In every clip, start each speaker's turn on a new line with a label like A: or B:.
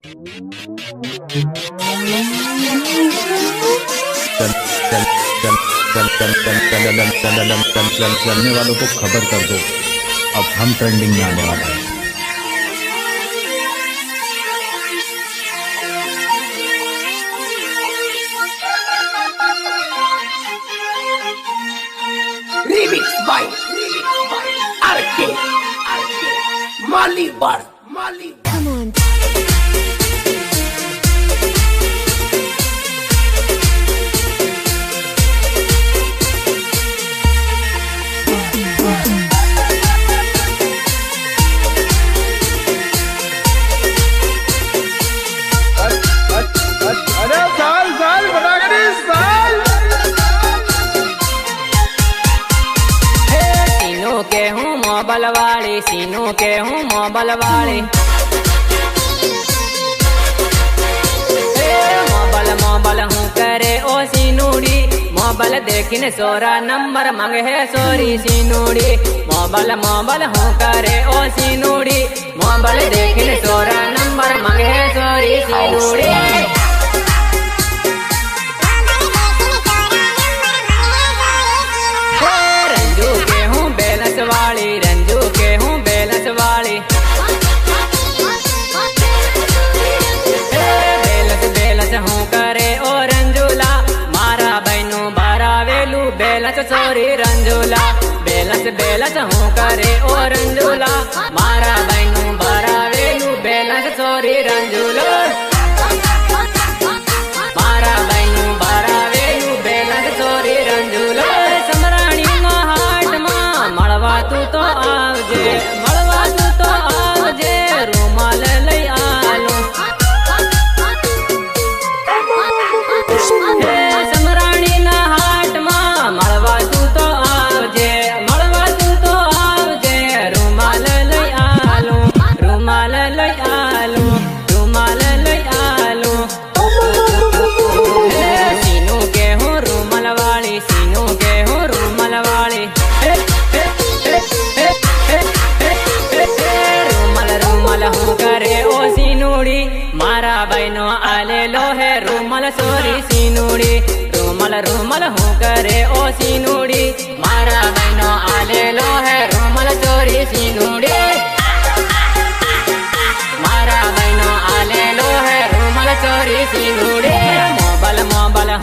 A: चलने वालों को खबर कर दो, अब हम ट्रेंडिंग में आने वाले हैं।
B: Remix by RK Malibar.
C: Come on.
D: Mobile वाली सीनू के हूँ मोबाइल वाली मोबाइल हूँ करे ओ सीनूड़ी मोबाइल देखने सोरा नंबर मांगे है सोरी सीनूड़ी मोबाइल हूँ करे ओ सीनूड़ी मोबाइल देखने सोरा नंबर मांगे है सोरी सीनूड़ी रंजू के हूँ बैलेंस वाली बैलेंस हूँ करे ओ रंजूला मारा बहनू बारा वेलू बैलेंस सॉरी रंजूला बैलेंस हूँ करे ओ रंजूला मारा बहनू बारा वेलू बैलेंस सॉरी रंजूला मारा बहनू बारा वेलू बैलेंस सॉरी रंजूला समराणी नो हाट मां मळवा तू तो आवजे रूमाल लई आलो समराणी ना हाट मां मळवा तू तो आवजे रूमाल लई आलो रूमाल लई आलो सीनू के हूँ रूमाल वाली सीनू के हूँ रूमाल वाली रूमाल हूँ करे ओ सीनूड़ी मारा बहनो आले लो है रूमाल सोरी सीनूड़ी रूमाल हूँ करे ओ सीनूड़ी मारा बहनो आले लो है रूमाल सोरी सीनूड़ी मारा बहनो आले लो है रूमाल सोरी सीनूड़ी मोबाइल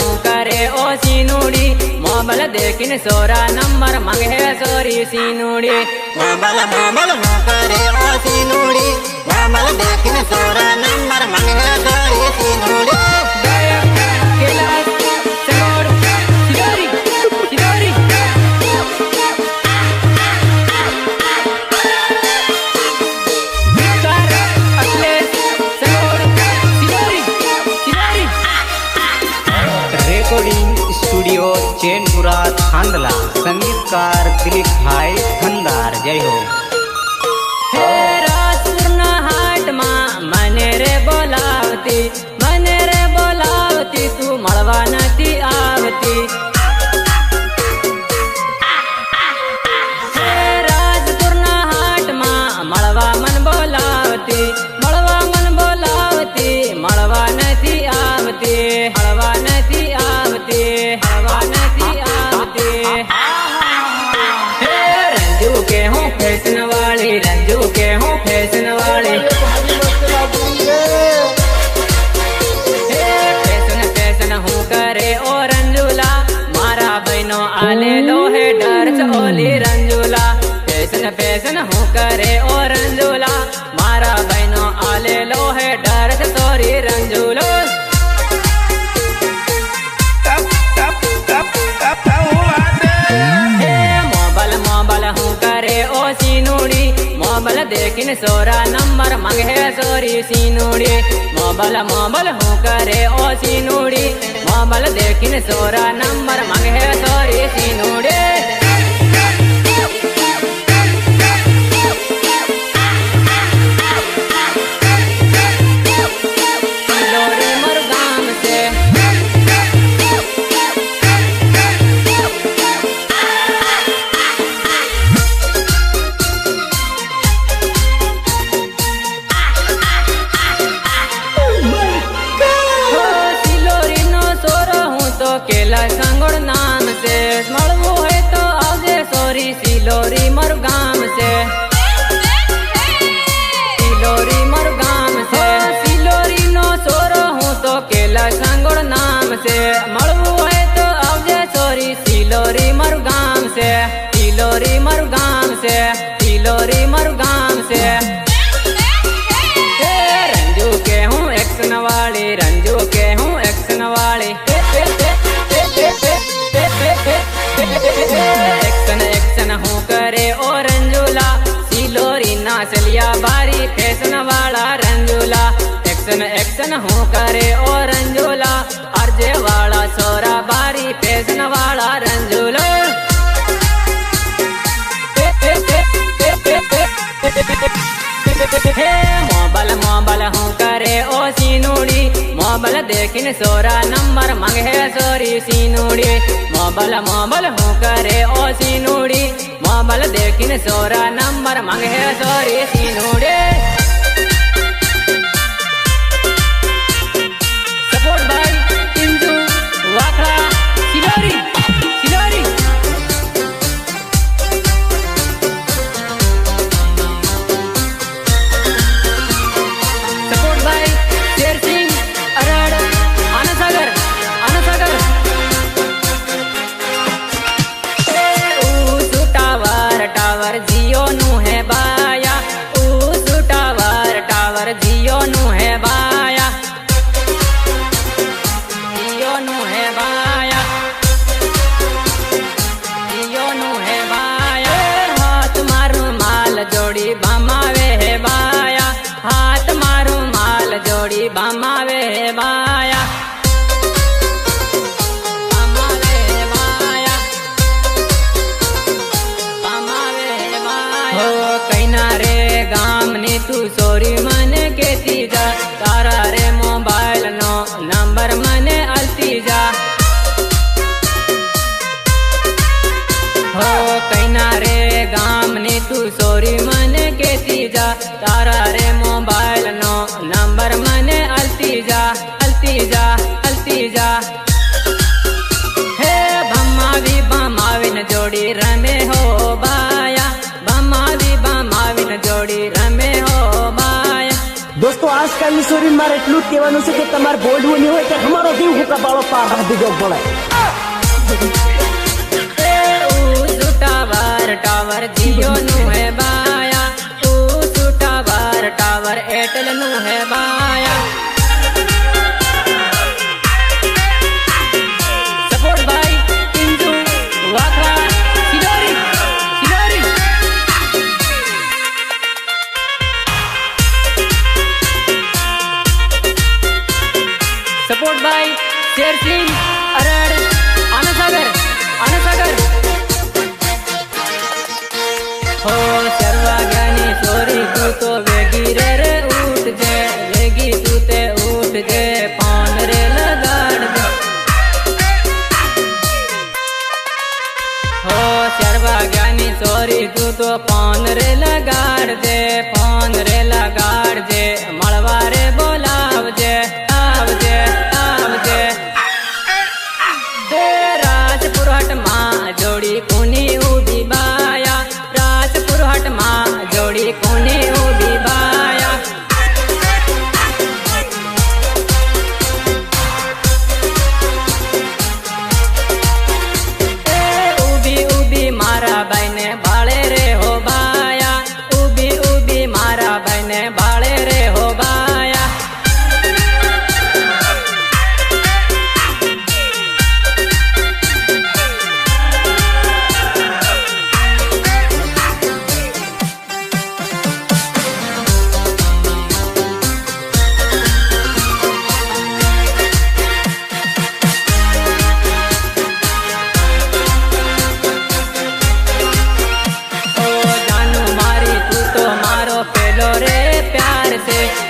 D: हूँ करे ओ सीनूड़ी मोबाइल देखने सोरा नंबर मांगे है सोरी सीनूड़ी मोबाइल हूँ करे ओ सीनूड़ी मोबाइल देखने सोरा नंबर मांगे है सोरी सीनूड़ी
E: रिकॉर्डिंग स्टूडियो चैनपुरा थांदला संगीतकार दिलीप भाई धंधार जय हो।
D: राजपुरना हाट मां मने रे बोलावती तू मळवा नती आवती राजपुरना हाट मां मळवा मन बोलावती मळवा नती आवती रंजू के हूँ फैशन वाली फैशन हूँ करे ओ रंजूला मारा बहनो आले लो है डर ओली रंजूला फैशन हूँ करे ओ रंजूला मारा बहनो आले लो है डर सोरी रंजूलो मोबाइल हूँ करे ओ सीनूड़ी मोबाइल देखने सोरा नंबर मांगे है सोरी सीनूड़ी मोबाइल हूँ करे ओ सीनूड़ी मोबाइल देखने सोरा नंबर मांगे है सोरी सीनूड़ी मारू गाम से, सिलोरी मारू गाम से, सिलोरी नो सोरो हूँ तो केला सांगोड़ नाम से, मळवू है तो आवजे सोरी सिलोरी मारू गाम से, सिलोरी मारू गाम से, सिलोरी मारू गाम से। रंजू के हूँ एक्शन वाली, रंजू के हूँ एक्शन वाली, एक्शन एक्शन हूँ करे ओ रंजूला, सिलोरी नाचलिया बारी फैशन वाला रंजूला, एक्शन एक्शन हूँ करे ओ रंजूला, अर्जे वाला सोरा बारी फैशन वाला रंजूला। मोबाइल मोबाइल हूँ करे ओ सीनूड़ी, मोबाइल देखिन सोरा नंबर मांगे सोरी सीनूड़ी, मोबाइल मोबाइल हूँ करे ओ सीनूड़ी, मोबाइल देखिन सोरा नंबर मांगे सोरी सीनूड़ी। Support by Indu Wakhada Silori, Silori. Support by Sher Singh Arad Aansagar, Aansagar. Tower tower Jio नु है बाया, टावर टावर जियो नु है बाया, जियो नु है बाया, जियो नु है बाया। हाथ मारू माल जोड़ी बमावे है बाया, हाथ मारू माल जोड़ी बमावे है बाया, बमावे है बाया, बमावे है बाया। हो कैना रे गाम ने तू सोरी मने केती जा, तारा रे मोबाइल नो नंबर मने अलती जा। हो कैना रे गाम ने तू सोरी मने केती जा, तारा रे मोबाइल नो नंबर मने अलती जा, अलती जा, अलती जा। हे भमावी बमाविन जोड़ी रमे हो बाया, भमावी बमाविन जोड़ी रमे हो बाया।
B: दोस्तों आज का स्टोरी मारे એટલું કહેવાનું છે કે તમાર બોલવું નહીં હોય કે અમારો દીવ હુકા બાળો પાર દીજો પડે।
D: टावर टावर जियो नु है बाया, टावर टावर एयरटेल नु है बाया। Support by Indu Wakhada Silori, Silori. Support by Sher Singh Arad Aansagar, आनसागर। हो सर्वज्ञानी सोरी तू तो वेगी रे रे उठ जे, वेगी तू ते उठ जे, पान रे लगाड़ दे। हो सर्वज्ञानी सोरी तू तो पान रे लगाड़ दे, पान रे लगाड़ दे, मलवा रे बोलाव जे, आव जे, आव जे। राजपुर हट माँ जोड़ी कुनी उभी बाया, राजपुर हट माँ जोड़ी कुनी उभी बाया। उभी उभी मारा बहने बाले रे हो बाया, उभी उभी मारा बहने बाले रे हो बाया।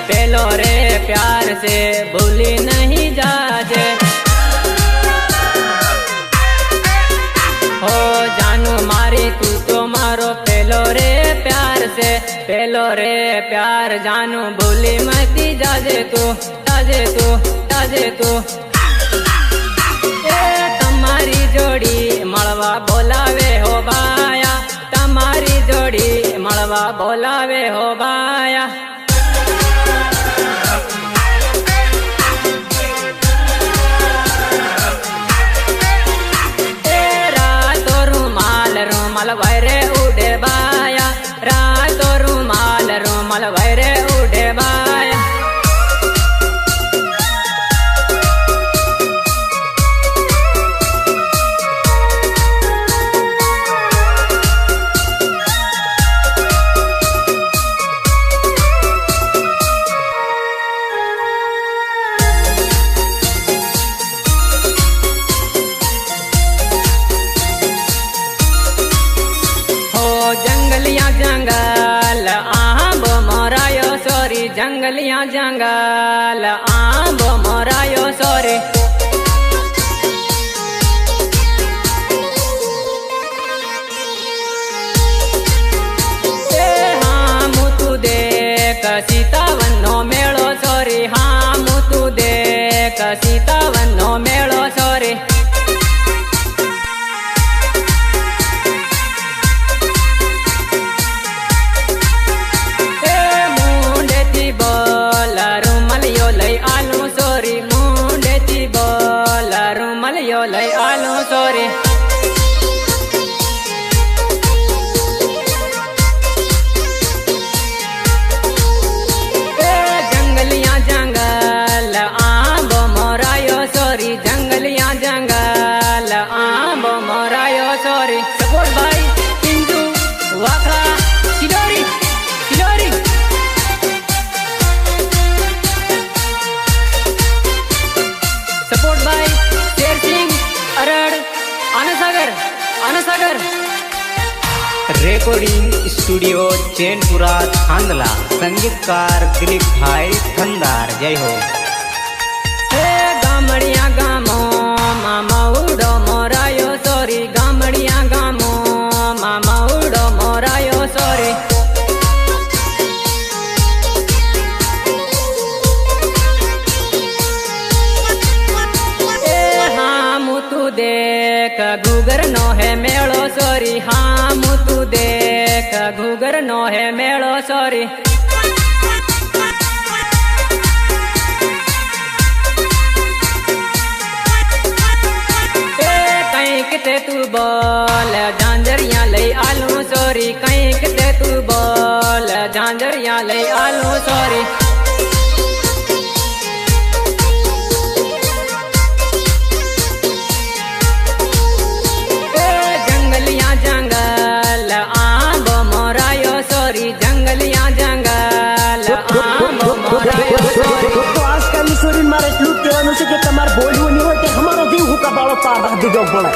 D: पेलो रे प्यार से भूली नहीं जाजे, हो जानू मारी तू तो मारो पेलो रे प्यार से, पेलो रे प्यार जानू भूली मती जाजे तू, जाजे तू, जाजे तू। ए तमारी जोड़ी मळवा बोलावे हो बाया, तमारी જોડી મળવા બોલાવે હો બાયા રૂમાલ વૈરે ઉડે બાયા રાતો રૂમાલ વૈરે ઉડે બાયા जंगल आंबो मोरायो सोरी जंगलिया जंगल आंबो मोरायो सोरी हाँ मुतु देख सीतावन नो मेळो सोरी हाँ मुतु देख सीतावन नो मेळो सोरी લઈ આલો સોરી જંગલિયા જંગલ આંબો મોરાયો સોરી જંગલિયા જંગલ આંબો મોરાયો સોરી સપોર્ટ ભાઈ પિંજુ વાખરા કિલોરી કિલોરી સપોર્ટ ભાઈ अरड़ आनसागर
E: रेकॉर्डिंग स्टूडियो चैनपुरा थांदला संगीतकार दिलीप भाई थंदार जय हो
D: गामड़िया गामो मामा उड़ो मोरायो सोरी गामड़िया गामो मामा उड़ो मोरायो सोरी देख घूगर नो है मेड़ो सोरी हाँ मुतु देख घूगर नो है मेड़ो सोरी कहीं किते तू बोल झांझरिया लई आलू सोरी कहीं किते तू बोल झांझरिया लई आलू सोरी जंगल आंबो मोरायो सोरी जंगलिया जंगल आंबो मोरायो सोरी
B: તો આજકાલની સોરી મારે એટલું જ કહેવાનું છે કે તમારે બોલવું નહીં હોય તે અમારો જીવ હુકા બાળો પાર બાંધી દેવો પડે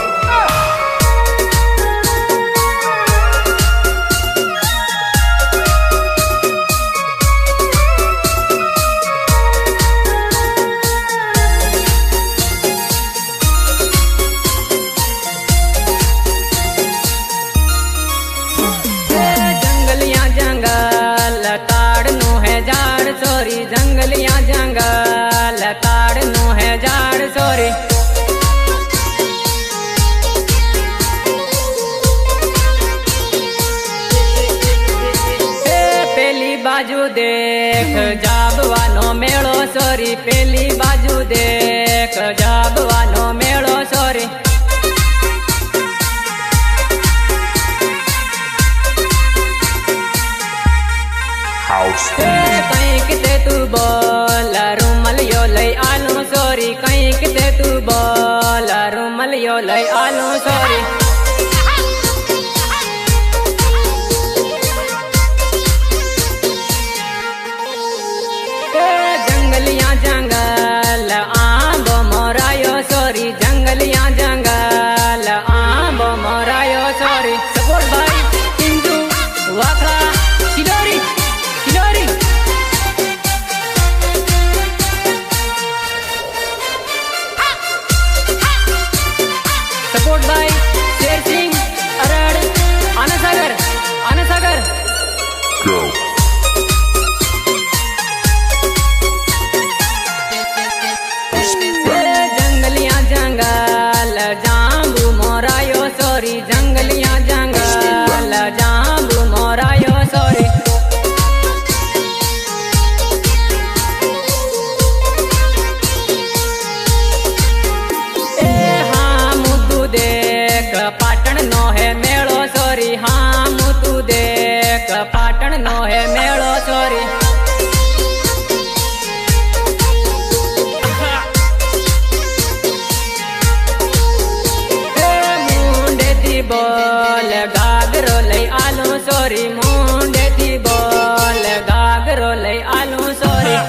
D: जंगलिया जंगल ताड़ नो है झाड़ सोरी पेली बाजू देख जाबवानो मेड़ो सोरी पेली बाजू देख जाबवानो मेड़ो सोरी कहीं किते तू बोल रूमलियो लई आलू सोरी कहीं किते तू बोल रूमलियो लई आलू सोरी जंगलिया जंगल आंबो मोरायो सोरी जंगलिया जंगल आंबो मोरायो सोरी सपोर्ट भाई पिंजू वाखरा किलोरी किलोरी सपोर्ट भाई નું સોરી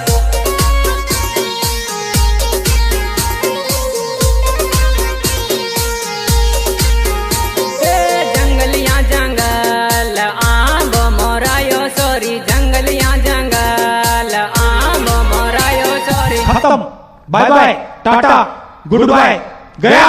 D: જંગલિયા જંગલ આંબો મોરાયો સોરી જંગલિયા જંગલ આંબો મોરાયો સોરી
C: खत्म, bye bye, tata, goodbye, गया।